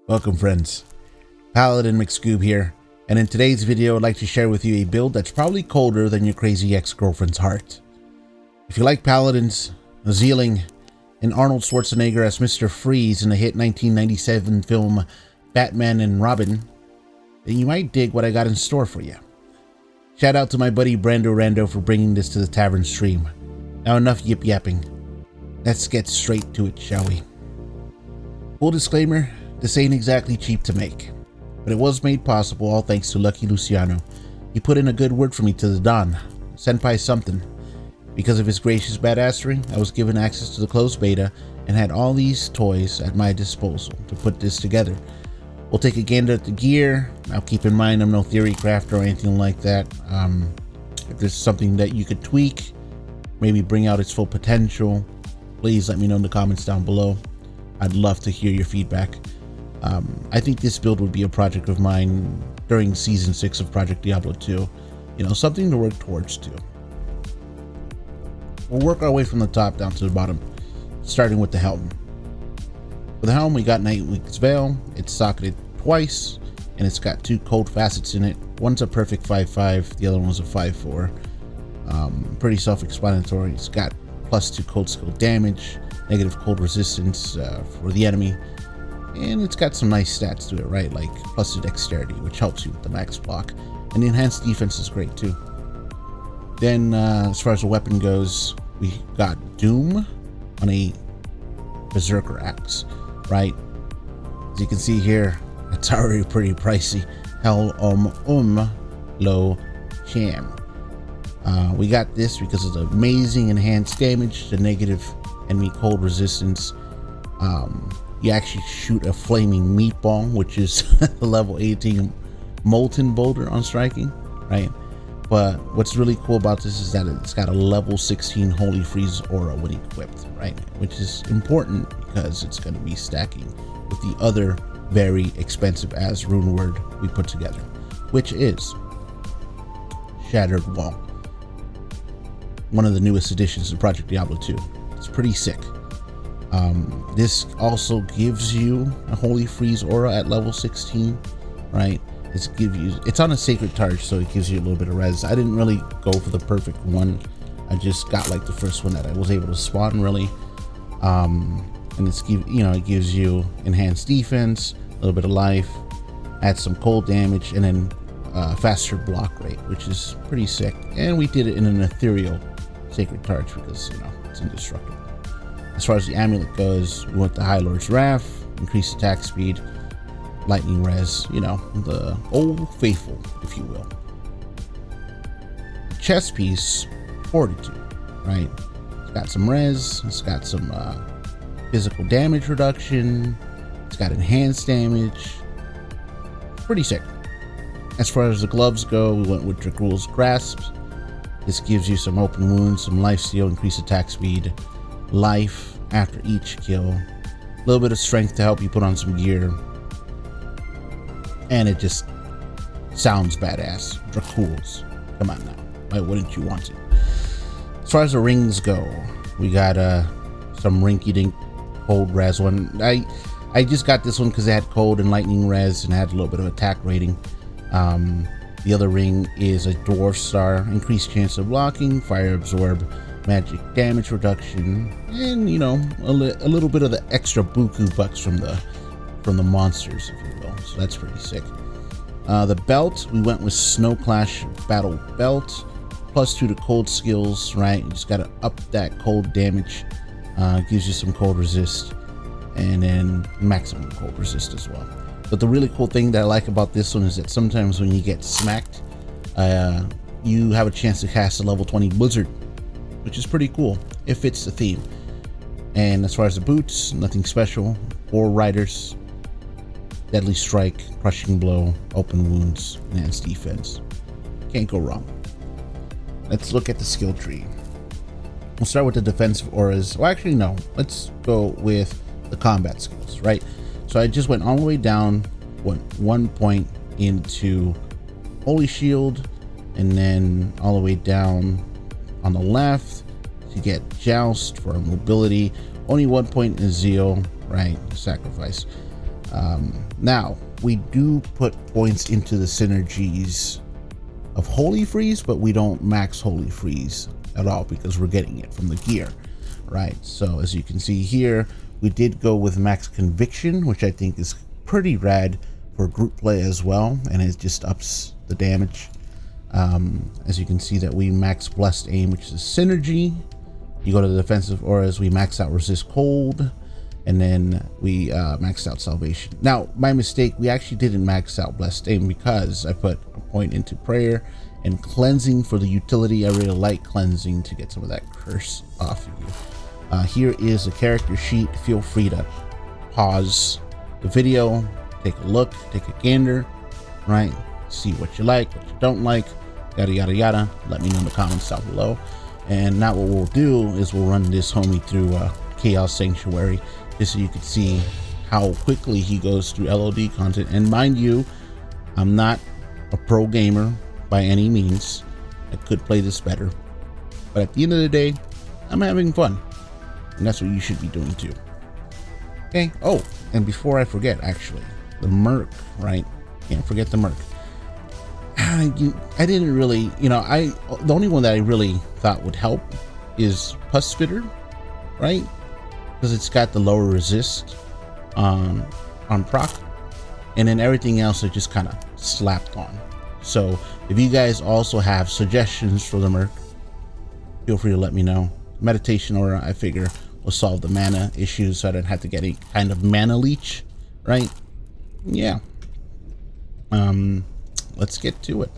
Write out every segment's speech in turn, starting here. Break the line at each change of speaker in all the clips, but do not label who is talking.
Welcome friends, PaladinMcSkoob here, and in today's video I'd like to share with you a build that's probably colder than your crazy ex-girlfriend's heart. If you like paladins, zealing, and Arnold Schwarzenegger as Mr. Freeze in the hit 1997 film Batman and Robin, then you might dig what I got in store for you. Shout out to my buddy Brando Rando for bringing this to the Tavern stream. Now enough yip yapping, let's get straight to it, shall we? Full disclaimer, this ain't exactly cheap to make, but it was made possible all thanks to Lucky Luciano. He put in a good word for me to the Don, Senpai something. Because of his gracious badassery, I was given access to the closed beta and had all these toys at my disposal to put this together. We'll take a gander at the gear. Now keep in mind I'm no theory crafter or anything like that. If there's something that you could tweak, maybe bring out its full potential, please let me know in the comments down below. I'd love to hear your feedback. I think this build would be a project of mine during Season 6 of Project Diablo 2. You know, something to work towards too. We'll work our way from the top down to the bottom, starting with the helm. For the helm, we got Nightwing's Veil. It's socketed twice, and it's got two cold facets in it. One's a perfect 5-5, the other one's a 5-4. Pretty self-explanatory. It's got +2 cold skill damage, negative cold resistance for the enemy. And it's got some nice stats to it, right? Like +2 dexterity, which helps you with the max block. And the enhanced defense is great too. Then as far as the weapon goes, we got Doom on a Berserker axe, right? As you can see here, it's already pretty pricey. Hell Lo Cham. We got this because of the amazing enhanced damage, the negative enemy cold resistance. You actually shoot a flaming meatball, which is the level 18 molten boulder on striking, right? But what's really cool about this is that it's got a level 16 Holy Freeze aura when equipped, right? Which is important because it's going to be stacking with the other very expensive as rune word we put together, which is Shattered Wall. One of the newest additions to Project Diablo 2. It's pretty sick. This also gives you a Holy Freeze aura at level 16, right? It's on a sacred target, so it gives you a little bit of res. I didn't really go for the perfect one. I just got like the first one that I was able to spawn, really. And it gives you enhanced defense, a little bit of life, adds some cold damage, and then faster block rate, which is pretty sick. And we did it in an ethereal sacred target because it's indestructible. As far as the amulet goes, we went the High Lord's Wrath, increased attack speed, lightning res, the old faithful, if you will. The chest piece, Fortitude, right? It's got some res, it's got some physical damage reduction, it's got enhanced damage. Pretty sick. As far as the gloves go, we went with Dracul's Grasp. This gives you some open wounds, some lifesteal, increased attack speed, life after each kill, a little bit of strength to help you put on some gear, and it just sounds badass. Dracul's, come on now, why wouldn't you want it? As far as the rings go, we got some rinky-dink cold res one. I just got this one because it had cold and lightning res and had a little bit of attack rating. The other ring is a Dwarf Star, increased chance of blocking, fire absorb, magic damage reduction, and a little bit of the extra buku bucks from the monsters, if you will. So that's pretty sick. The belt, we went with Snow Clash Battle Belt, +2 to cold skills, right? You just gotta up that cold damage. Gives you some cold resist, and then maximum cold resist as well. But the really cool thing that I like about this one is that sometimes when you get smacked, you have a chance to cast a level 20 Blizzard, which is pretty cool. It fits the theme. And as far as the boots, nothing special. 4 riders, Deadly Strike, Crushing Blow, Open Wounds, Enhanced Defense. Can't go wrong. Let's look at the skill tree. We'll start with the defensive auras. Well, actually, no. Let's go with the combat skills, right? So I just went all the way down, went 1 point into Holy Shield, and then all the way down on the left to get Joust for mobility. Only 1 point in Zeal, right? Sacrifice. Now we do put points into the synergies of Holy Freeze, but we don't max Holy Freeze at all because we're getting it from the gear, right? So as you can see here, we did go with max Conviction, which I think is pretty rad for group play as well, and it just ups the damage. As you can see that we max Blessed Aim, which is synergy. You go to the defensive auras, we max out Resist Cold, and then we maxed out Salvation. Now, my mistake, we actually didn't max out Blessed Aim because I put a point into Prayer and Cleansing for the utility. I really like Cleansing to get some of that curse off of you. Here is a character sheet. Feel free to pause the video, take a look, take a gander, right? See what you like, what you don't like, yada, yada, yada. Let me know in the comments down below. And now what we'll do is we'll run this homie through Chaos Sanctuary, just so you can see how quickly he goes through LOD content. And mind you, I'm not a pro gamer by any means. I could play this better, but at the end of the day, I'm having fun, and that's what you should be doing too. Okay. Oh, and before I forget, actually, the Merc, right? Can't forget the Merc. I didn't really, the only one that I really thought would help is Pus Spitter, right? Because it's got the lower resist on proc, and then everything else I just kind of slapped on. So if you guys also have suggestions for the Merc, feel free to let me know. Meditation Aura, I figure, will solve the mana issues, so I don't have to get any kind of mana leech, right? Yeah. Let's get to it.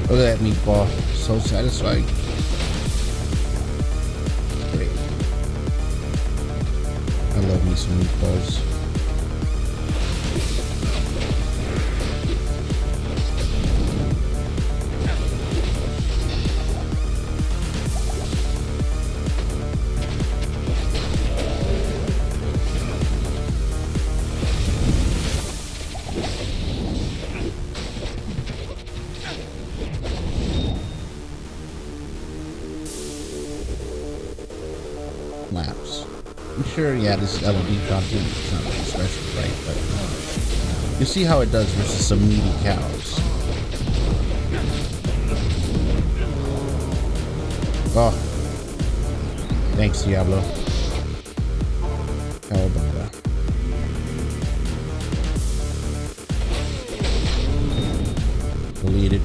Look at that meatball, so satisfying. Great. I love me some meatballs. Laps. I'm sure, yeah, this is LOD content. It's not really special, right? But you see how it does versus some meaty cows. Oh, thanks, Diablo. How about that? Deleted.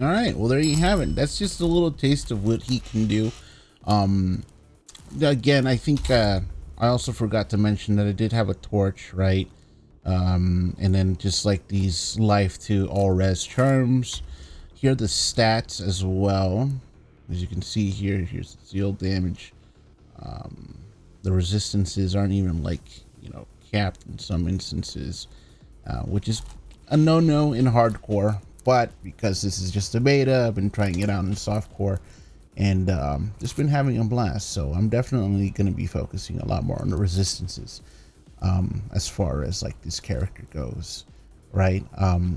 All right, well, there you have it. That's just a little taste of what he can do. Again, I think I also forgot to mention that I did have a torch, right? And then just like these life to all res charms. Here are the stats as well. As you can see here, here's the zeal damage. The resistances aren't even like, you know, capped in some instances, which is a no-no in hardcore. But because this is just a beta, I've been trying it out in softcore and just been having a blast. So I'm definitely going to be focusing a lot more on the resistances as far as like this character goes, right?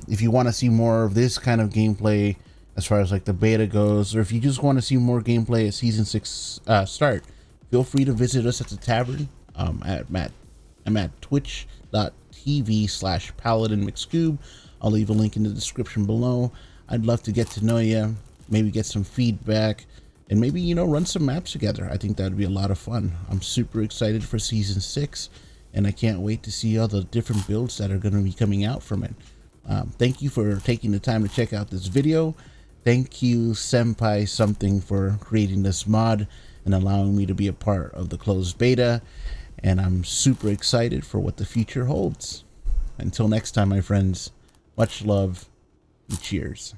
If you want to see more of this kind of gameplay as far as like the beta goes, or if you just want to see more gameplay at season 6 start, feel free to visit us at the Tavern. I'm at twitch.tv/PaladinMcSkoob. I'll leave a link in the description below. I'd love to get to know you, maybe get some feedback, and maybe, you know, run some maps together. I think that'd be a lot of fun. I'm super excited for season 6, and I can't wait to see all the different builds that are going to be coming out from it. Thank you for taking the time to check out this video. Thank you, Senpai Something, for creating this mod and allowing me to be a part of the closed beta. And I'm super excited for what the future holds. Until next time, my friends, much love and cheers.